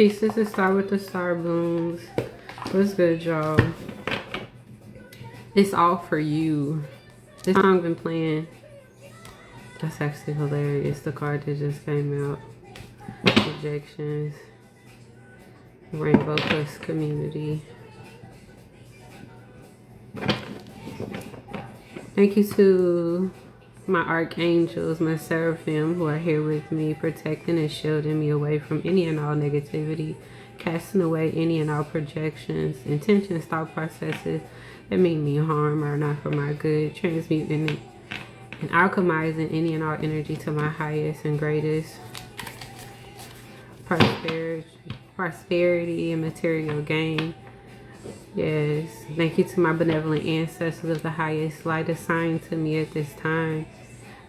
Peace. This is Star with the Star Blooms. What's good, y'all? It's all for you. This song I've been playing. That's actually hilarious. The card that just came out. Projections. Rainbow Plus Community. Thank you to my archangels, my seraphim, who are here with me, protecting and shielding me away from any and all negativity, casting away any and all projections, intentions, thought processes that mean me harm or not for my good, transmuting it and alchemizing any and all energy to my highest and greatest prosperity and material gain. Yes, thank you to my benevolent ancestors of the highest light assigned to me at this time,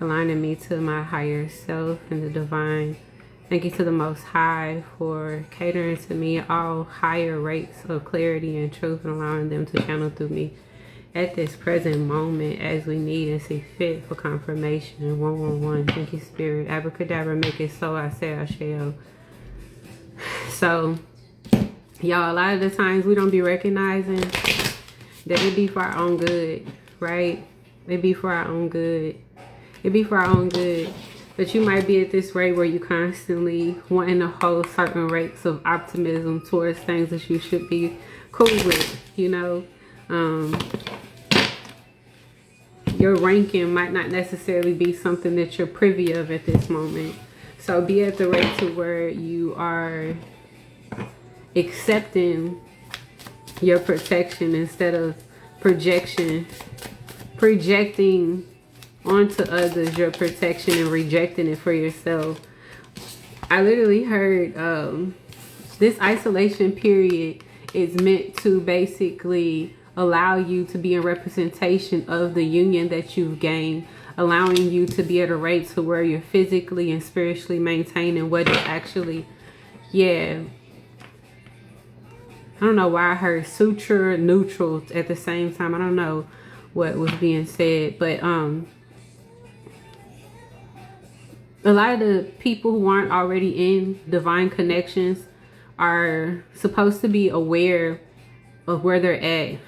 aligning me to my higher self and the divine. Thank you to the Most High for catering to me all higher rates of clarity and truth and allowing them to channel through me at this present moment as we need and see fit for confirmation. 111. Thank you, Spirit. Abracadabra, make it so. I say I shall. So, y'all, a lot of the times we don't be recognizing that it be for our own good, right? It be for our own good. It be for our own good. But you might be at this rate where you constantly wanting to hold certain rates of optimism towards things that you should be cool with, you know? Your ranking might not necessarily be something that you're privy of at this moment. So be at the rate to where you are accepting your protection instead of projecting onto others your protection and rejecting it for yourself. I literally heard this isolation period is meant to basically allow you to be in representation of the union that you've gained, allowing you to be at a rate to where you're physically and spiritually maintaining what is actually, I don't know why I heard suture neutral at the same time. I don't know what was being said, but a lot of the people who aren't already in divine connections are supposed to be aware of where they're at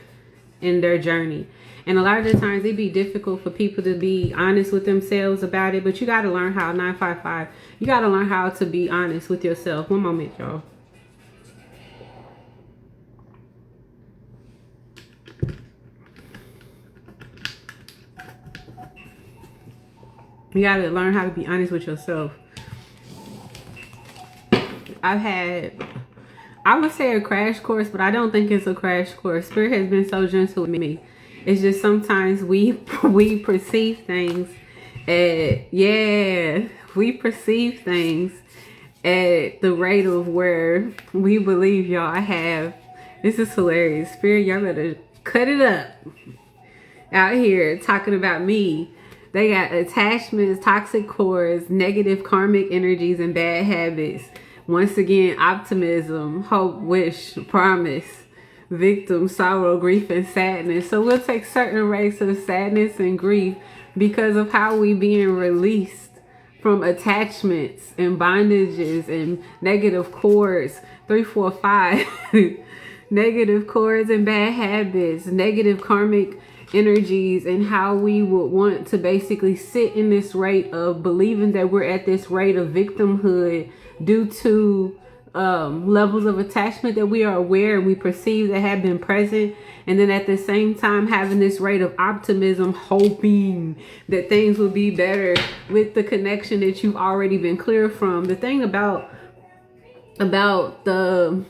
in their journey. And a lot of the times it'd be difficult for people to be honest with themselves about it, but you got to learn how, 955, you got to learn how to be honest with yourself. One moment, y'all. You got to learn how to be honest with yourself. I would say a crash course, but I don't think it's a crash course. Spirit has been so gentle with me. It's just sometimes we perceive things we perceive things at the rate of where we believe y'all have. This is hilarious. Spirit, y'all better cut it up out here talking about me. They got attachments, toxic cores, negative karmic energies, and bad habits. Once again, optimism, hope, wish, promise, victim, sorrow, grief, and sadness. So we'll take certain rates of sadness and grief because of how we being released from attachments and bondages and negative cords. 3, 4, 5. Negative cords and bad habits, negative karmic energies, and how we would want to basically sit in this rate of believing that we're at this rate of victimhood due to levels of attachment that we are aware and we perceive that have been present, and then at the same time having this rate of optimism, hoping that things will be better with the connection that you've already been clear from. The thing about the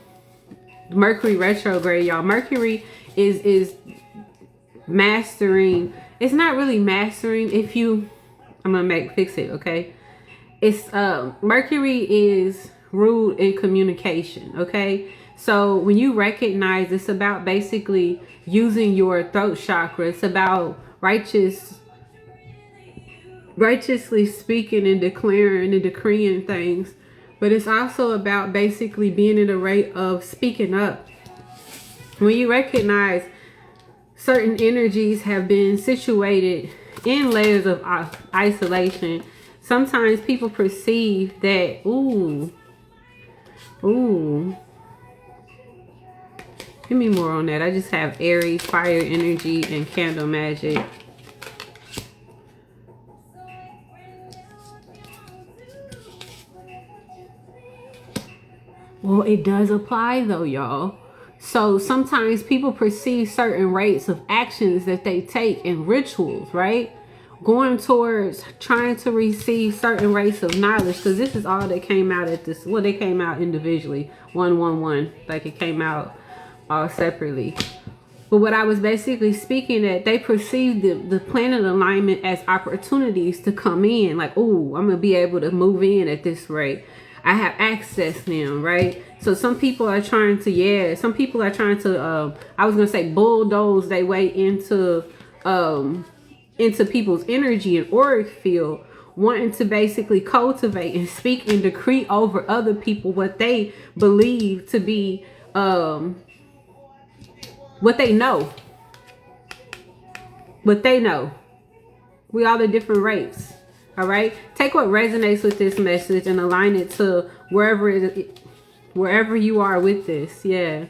Mercury retrograde, y'all, Mercury is mastering. It's not really mastering. I'm gonna fix it, okay? It's Mercury is ruled in communication, okay? So when you recognize, it's about basically using your throat chakra. It's about righteously speaking and declaring and decreeing things. But it's also about basically being in a rate of speaking up. When you recognize certain energies have been situated in layers of isolation, sometimes people perceive that, ooh, Ooh. Give me more on that. I just have Aries, fire energy, and candle magic. Well, it does apply though, y'all. So sometimes people perceive certain rates of actions that they take in rituals, right? Going towards trying to receive certain rates of knowledge, because this is all that came out at this. Well, they came out individually, 111, like it came out all separately. But what I was basically speaking at, they perceive the planet alignment as opportunities to come in. Like, oh, I'm going to be able to move in at this rate. I have access now, right? So some people are trying to, some people are trying to, I was going to say bulldoze their way into people's energy and auric field, wanting to basically cultivate and speak and decree over other people what they believe to be, what they know. What they know. We all at different rates. All right. Take what resonates with this message and align it to wherever you are with this. Yeah.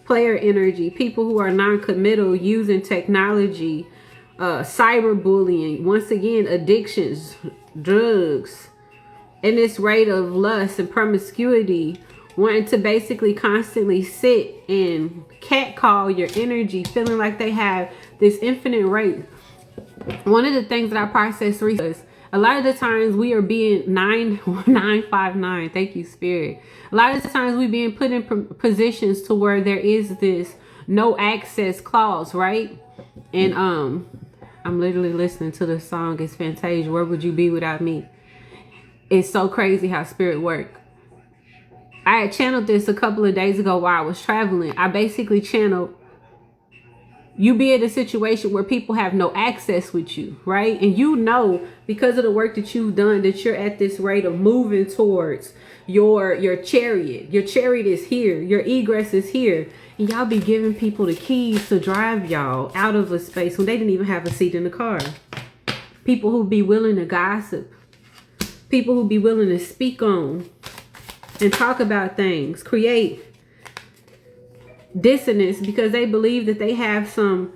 Player energy. People who are non-committal, using technology, cyberbullying. Once again, addictions, drugs, and this rate of lust and promiscuity. Wanting to basically constantly sit and catcall your energy, feeling like they have this infinite rate. One of the things that I processed recently is a lot of the times we are being 959. Thank you, Spirit. A lot of the times we being put in positions to where there is this no access clause, right? And I'm literally listening to the song. It's Fantasia. Where would you be without me? It's so crazy how spirit works. I had channeled this a couple of days ago while I was traveling. I basically channeled, you be in a situation where people have no access with you, right? And you know, because of the work that you've done, that you're at this rate of moving towards your chariot. Your chariot is here. Your egress is here. And y'all be giving people the keys to drive y'all out of a space when they didn't even have a seat in the car. People who be willing to gossip. People who be willing to speak on and talk about things, create dissonance because they believe that they have some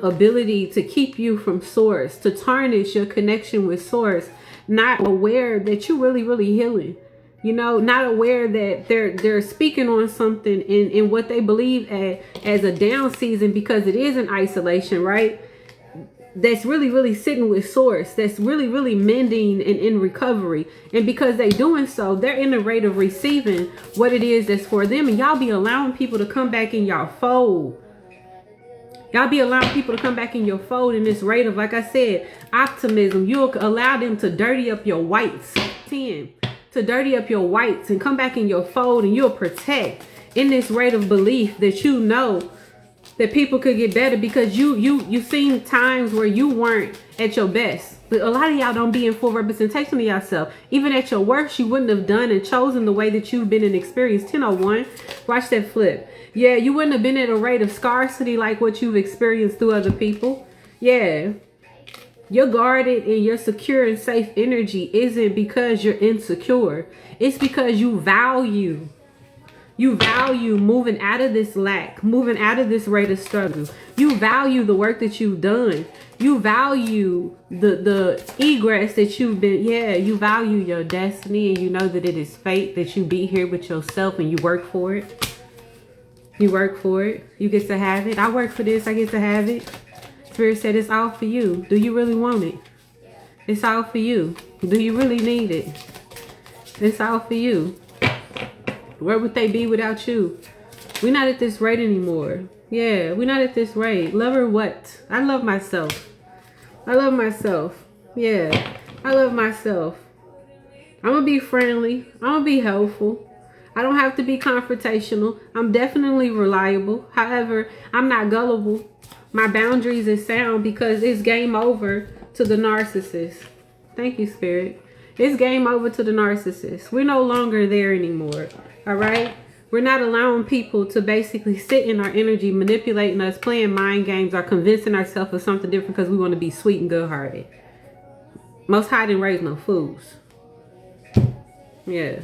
ability to keep you from source, to tarnish your connection with source, not aware that you really healing, you know, not aware that they're speaking on something in what they believe as a down season, because it is an isolation, right? That's really sitting with source, that's really mending and in recovery. And because they doing so, they're in the rate of receiving what it is that's for them. And y'all be allowing people to come back in y'all fold. Y'all be allowing people to come back in your fold in this rate of, like I said, optimism. You'll allow them to dirty up your whites. 10. To dirty up your whites and come back in your fold, and you'll protect in this rate of belief that you know that people could get better, because you seen times where you weren't at your best. But a lot of y'all don't be in full representation of yourself. Even at your worst, you wouldn't have done and chosen the way that you've been and experienced. 1001. Watch that flip. Yeah, you wouldn't have been at a rate of scarcity like what you've experienced through other people. Yeah. You're guarded and you're secure and safe energy isn't because you're insecure. It's because you value. You value moving out of this lack, moving out of this rate of struggle. You value the work that you've done. You value the egress that you've been, you value your destiny, and you know that it is fate that you be here with yourself and you work for it. You work for it. You get to have it. I work for this. I get to have it. Spirit said it's all for you. Do you really want it? It's all for you. Do you really need it? It's all for you. Where would they be without you? We're not at this rate anymore. Yeah, we're not at this rate. Love or what? I love myself. I love myself. Yeah, I love myself. I'm going to be friendly. I'm going to be helpful. I don't have to be confrontational. I'm definitely reliable. However, I'm not gullible. My boundaries is sound, because it's game over to the narcissist. Thank you, Spirit. It's game over to the narcissist. We're no longer there anymore. All right. We're not allowing people to basically sit in our energy, manipulating us, playing mind games, or convincing ourselves of something different because we want to be sweet and good hearted. Most High didn't raise no fools. Yeah.